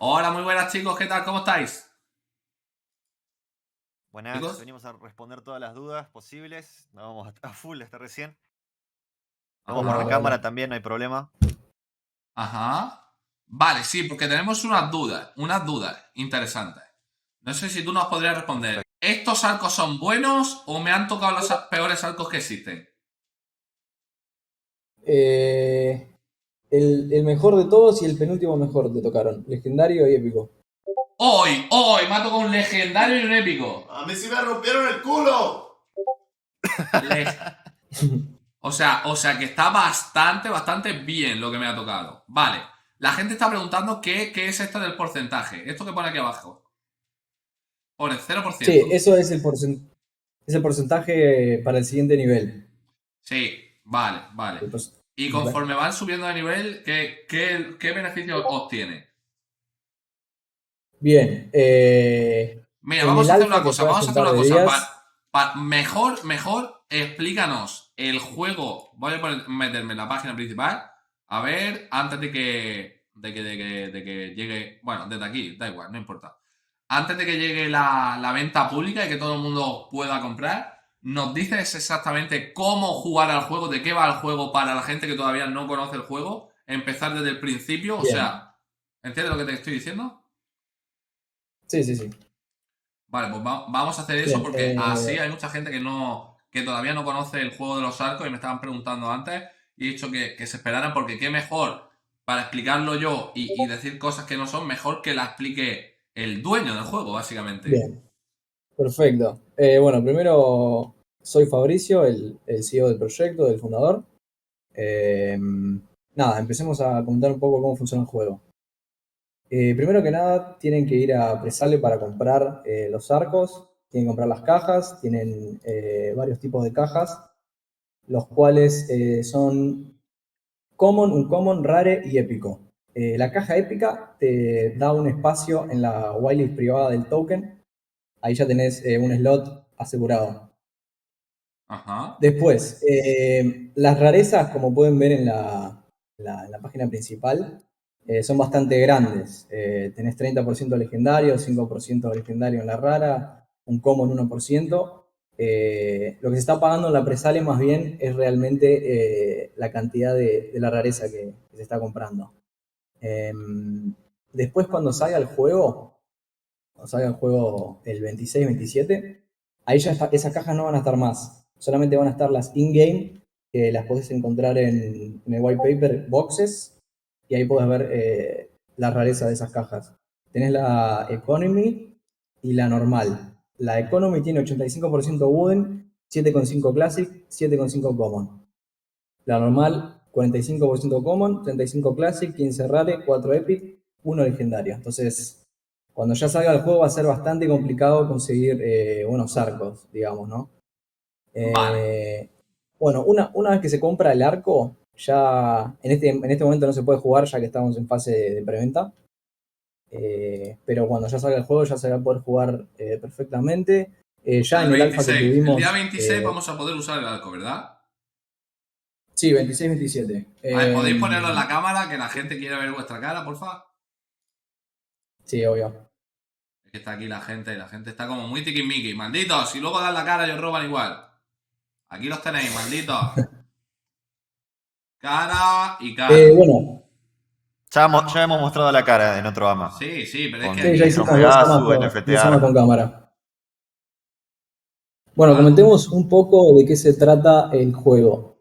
Hola, muy buenas chicos, ¿qué tal? ¿Cómo estáis? Buenas, Chicos. venimos a responder todas las dudas posibles. Nos vamos a full hasta recién. Tenemos Ajá, por la Hola, cámara hola. también, no hay problema. ajá. Vale, sí, porque tenemos unas dudas interesantes. No sé si tú nos podrías responder. Perfecto. ¿Estos arcos son buenos o me han tocado los peores arcos que existen? Eh, el mejor de todos y el penúltimo mejor te tocaron. Legendario y épico. Hoy, me ha tocado un legendario y un épico. A mí sí me rompieron el culo. Le- o sea que está bastante bien lo que me ha tocado. Vale. La gente está preguntando qué es esto del porcentaje. Esto que pone aquí abajo. Pone Sí, 0%. eso es es el porcentaje para el siguiente nivel. Sí, vale. El por- Y vale. conforme van subiendo de nivel, ¿qué beneficios obtiene? Bien. Mira, En vamos el a hacer una alfa, que cosa, fue hace vamos a un hacer par una de cosa. días. Mejor explícanos el juego. Voy a meterme en la página principal. A ver, antes de que llegue. Bueno, desde aquí, da igual, no importa. Antes de que llegue la venta pública y que todo el mundo pueda comprar, nos dices exactamente cómo jugar al juego, de qué va el juego para la gente que todavía no conoce el juego. Empezar desde el principio, o Bien. sea, ¿entiendes lo que te estoy diciendo? Sí, sí, sí. Vale, pues vamos a hacer eso Bien. porque así hay mucha gente que todavía no conoce el juego de los arcos y me estaban preguntando antes y he dicho que se esperaran porque qué mejor para explicarlo yo y decir cosas que no son mejor que la explique el dueño del juego, básicamente. Bien. Perfecto. Bueno, primero soy Fabricio, el CEO del proyecto, del fundador. Eh, Nada, empecemos a comentar un poco cómo funciona el juego. Primero que nada, tienen que ir a Presale para comprar los arcos, tienen que comprar las cajas, tienen varios tipos de cajas, los cuales son common, uncommon, rare y épico. La caja épica te da un espacio en la whitelist privada del token, ahí ya tenés un slot asegurado. Ajá. Después, las rarezas, como pueden ver en la página principal, son bastante grandes. Tenés 30% legendario, 5% legendario en la rara, un common 1%. Lo que se está pagando en la presale más bien es realmente la cantidad de la rareza que se está comprando. Después cuando salga el juego el 26-27, ahí ya esas cajas no van a estar más. Solamente van a estar las in-game, que las podés encontrar en el white paper boxes, y ahí podés ver la rareza de esas cajas. Tenés la Economy y la normal. La Economy tiene 85% Wooden, 7,5 Classic, 7,5 Common. La normal, 45% Common, 35 Classic, 15 Rare, 4 Epic, 1 Legendario. Entonces, cuando ya salga el juego va a ser bastante complicado conseguir buenos arcos, digamos, ¿no? Vale. Bueno, una vez que se compra el arco, ya en este momento no se puede jugar ya que estamos en fase de preventa. Pero cuando ya salga el juego ya se va a poder jugar perfectamente. O Ya sea, en el alfa que el día tuvimos, 26 vamos a poder usar el arco, ¿verdad? sí, 26-27. A ver, ¿podéis ponerlo en la cámara que la gente quiere ver vuestra cara, porfa? Sí, obvio. Es que está aquí y la gente está como muy tiquismiqui. Malditos, si luego dan la cara y os roban igual. Aquí los tenéis, malditos. Cara y cara. Bueno, Ya hemos mostrado la cara en otro ama. Sí, pero es que sí, ya Con aquí. hicimos Trofeazu, NFT dos amas Art. con cámara. Bueno, Vale. comentemos un poco de qué se trata el juego.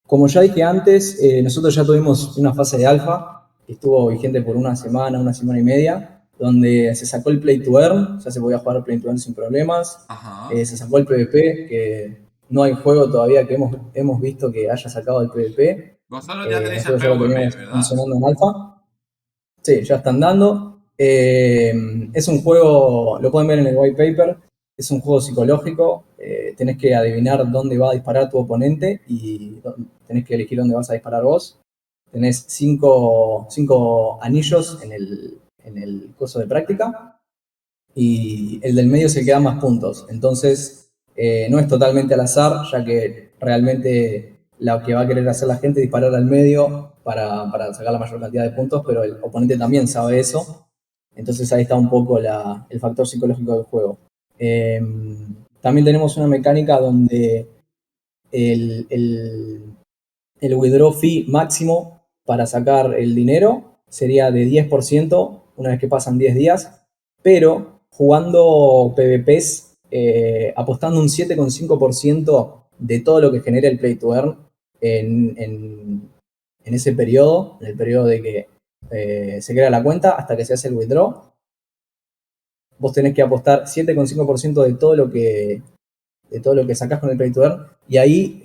Como ya dije antes, nosotros ya tuvimos una fase de alfa que estuvo vigente por una semana y media, donde se sacó el Play to Earn, ya se podía jugar Play to Earn sin problemas. Ajá. Se sacó el PvP, que no hay juego todavía que hemos visto que haya sacado el PvP. Vosotros ya tenéis el Nosotros ya lo PvP, teníamos ¿verdad? funcionando en alfa. Sí, ya están dando. Es un juego, lo pueden ver en el white paper, es un juego psicológico. Tenés que adivinar dónde va a disparar tu oponente y tenés que elegir dónde vas a disparar vos. Tenés cinco anillos en el coso de práctica y el del medio es el que da más puntos. Entonces, no es totalmente al azar, ya que realmente lo que va a querer hacer la gente es disparar al medio para sacar la mayor cantidad de puntos, pero el oponente también sabe eso. Entonces ahí está un poco el factor psicológico del juego. También tenemos una mecánica donde el withdraw fee máximo para sacar el dinero sería de 10% una vez que pasan 10 días, pero jugando PvPs, apostando un 7,5% de todo lo que genera el Play to Earn en ese periodo, en el periodo de que se crea la cuenta hasta que se hace el withdraw, vos tenés que apostar 7,5% de todo lo que sacás con el Play to Earn, y ahí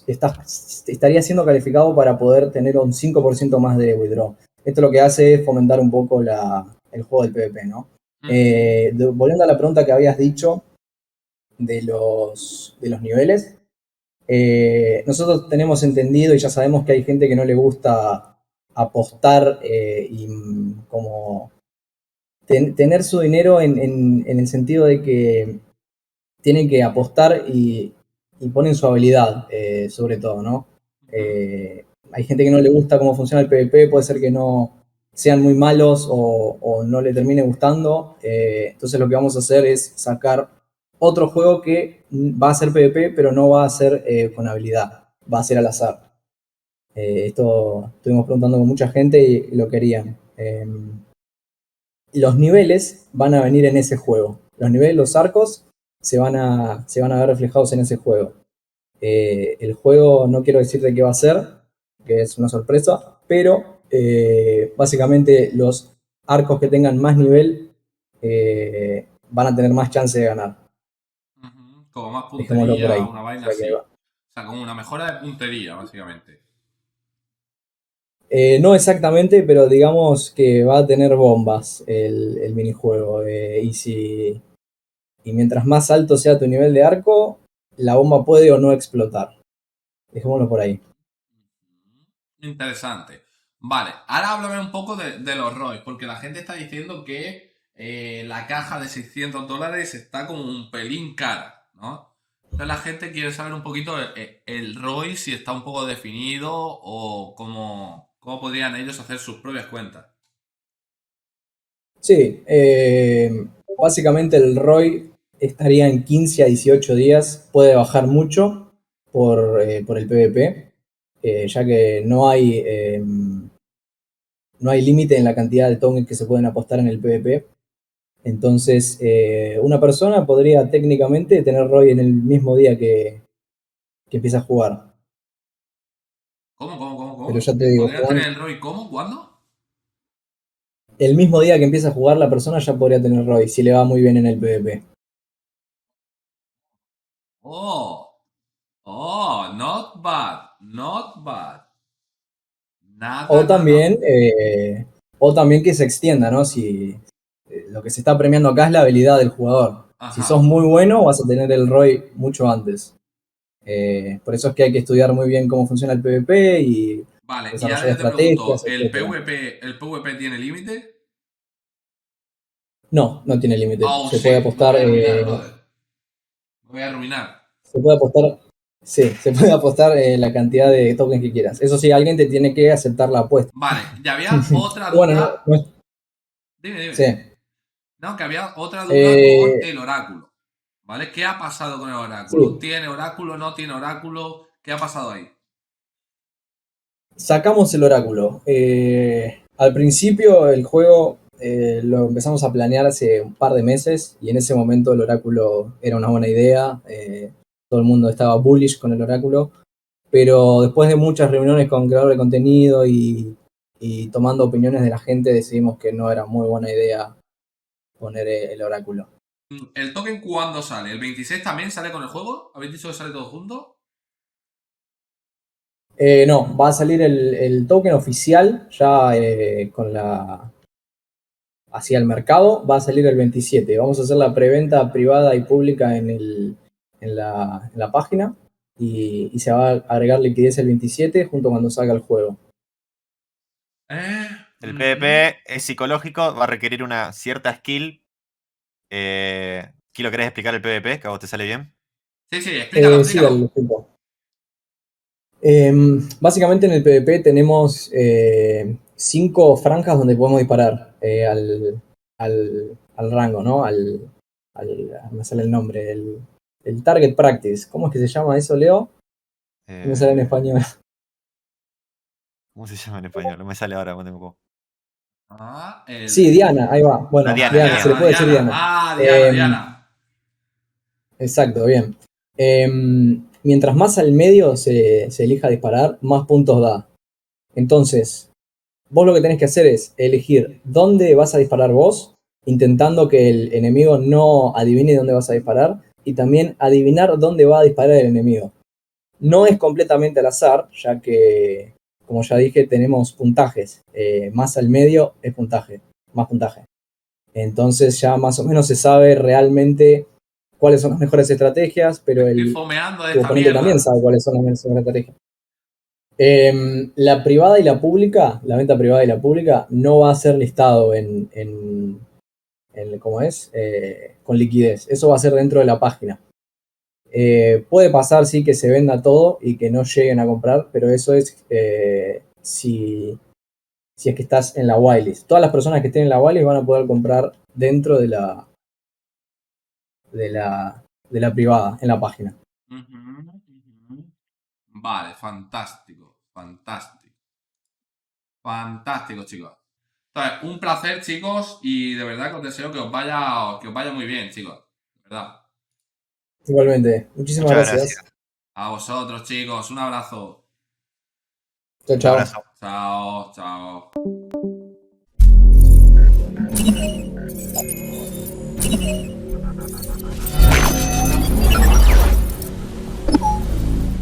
estaría siendo calificado para poder tener un 5% más de withdraw. Esto lo que hace es fomentar un poco el juego del PvP, ¿no? Volviendo a la pregunta que habías dicho de los niveles, nosotros tenemos entendido y ya sabemos que hay gente que no le gusta apostar y como tener su dinero en el sentido de que tienen que apostar y ponen su habilidad, sobre todo, ¿no? Hay gente que no le gusta cómo funciona el PvP, puede ser que no sean muy malos o no le termine gustando. Entonces lo que vamos a hacer es sacar otro juego que va a ser PvP, pero no va a ser con habilidad, va a ser al azar. Esto estuvimos preguntando con mucha gente y lo querían. Los niveles van a venir en ese juego. Los niveles, los arcos, se van a ver reflejados en ese juego. El juego no quiero decir de qué va a ser, que es una sorpresa, pero básicamente los arcos que tengan más nivel van a tener más chance de ganar. Como más Dejémoslo por puntería, ahí. una vaina O sea así. que O sea, como una mejora de puntería, básicamente. no exactamente, pero digamos que va a tener bombas el minijuego. Y mientras más alto sea tu nivel de arco, la bomba puede o no explotar. Dejémoslo por ahí. Interesante. Vale, ahora háblame un poco de los ROIs, porque la gente está diciendo que la caja de $600 está como un pelín cara, ¿no? Entonces la gente quiere saber un poquito el ROI, si está un poco definido o cómo podrían ellos hacer sus propias cuentas. Sí, básicamente el ROI estaría en 15 a 18 días. Puede bajar mucho por el PvP, ya que no hay límite en la cantidad de tokens que se pueden apostar en el PvP. Entonces, una persona podría técnicamente tener ROI en el mismo día que empieza a jugar. Pero ¿Cómo? ya te digo, ¿Podrías tener el ROI cómo? ¿Cuándo? el mismo día que empieza a jugar la persona ya podría tener ROI, si le va muy bien en el PvP. Oh, not bad, not bad. Nada, O nada. también, o también que se extienda, ¿no? Si lo que se está premiando acá es la habilidad del jugador. Si sos Ajá. muy bueno, vas a tener el ROI mucho antes. Por eso es que hay que estudiar muy bien cómo funciona el PvP y Vale, y ahora desarrollar yo te pregunto, estrategias, etc. ¿el PvP tiene límite? No, no tiene límite. Oh shit, me voy a arruinar, brother. Me voy a arruinar. Se puede apostar, sí, se puede apostar la cantidad de tokens que quieras. Eso sí, alguien te tiene que aceptar la apuesta. Vale, y había otra Bueno, duda. Dime, sí. dime. No, que había otra duda con Eh, el oráculo. ¿Vale? ¿Qué ha pasado con el oráculo? sí, ¿Tiene oráculo? ¿No tiene oráculo? ¿Qué ha pasado ahí? sacamos el oráculo. Al principio el juego lo empezamos a planear hace un par de meses y en ese momento el oráculo era una buena idea. Todo el mundo estaba bullish con el oráculo, pero después de muchas reuniones con creadores de contenido y tomando opiniones de la gente decidimos que no era muy buena idea poner el oráculo. ¿El token cuándo sale? ¿El 26 también sale con el juego? ¿Habéis dicho que sale todo junto? No, va a salir el token oficial ya hacia el mercado, va a salir el 27. Vamos a hacer la preventa privada y pública en la página y se va a agregar liquidez el 27 junto cuando salga el juego. El Ujú. PvP es psicológico, va a requerir una cierta skill. ¿Kilo, querés explicar el PvP? Que a vos te sale bien. Sí, sí, explícalo, Sí, dale, lo explícalo. explico. Básicamente en el PvP tenemos 5 franjas donde podemos disparar al rango, ¿no? No me sale el nombre, el target practice. ¿Cómo es que se llama eso, Leo? No me sale en español. ¿Cómo se llama en español? No me sale ahora, no tengo. Sí, Diana, ahí va. Bueno, Diana, se le puede decir Diana. Diana. Exacto, bien. Mientras más al medio se elija disparar, más puntos da. Entonces, vos lo que tenés que hacer es elegir dónde vas a disparar vos, intentando que el enemigo no adivine dónde vas a disparar, y también adivinar dónde va a disparar el enemigo. No es completamente al azar, ya que, como ya dije, tenemos puntajes. Más al medio es puntaje, más puntaje. Entonces ya más o menos se sabe realmente cuáles son las mejores estrategias, pero Estoy fomeando tu esta oponente mierda. también sabe cuáles son las mejores estrategias. La privada y la pública, la venta privada y la pública, no va a ser listado en ¿cómo es? Con liquidez. Eso va a ser dentro de la página. Puede pasar, sí, que se venda todo y que no lleguen a comprar, pero eso es si es que estás en la whitelist. Todas las personas que estén en la whitelist van a poder comprar dentro de la privada, en la página. Vale, fantástico. Fantástico, chicos. Entonces, un placer, chicos, y de verdad que os deseo que os vaya muy bien, chicos. De verdad. Igualmente, muchísimas Muchas gracias. A vosotros, chicos, un abrazo. Chao, Un chao. abrazo. Chao.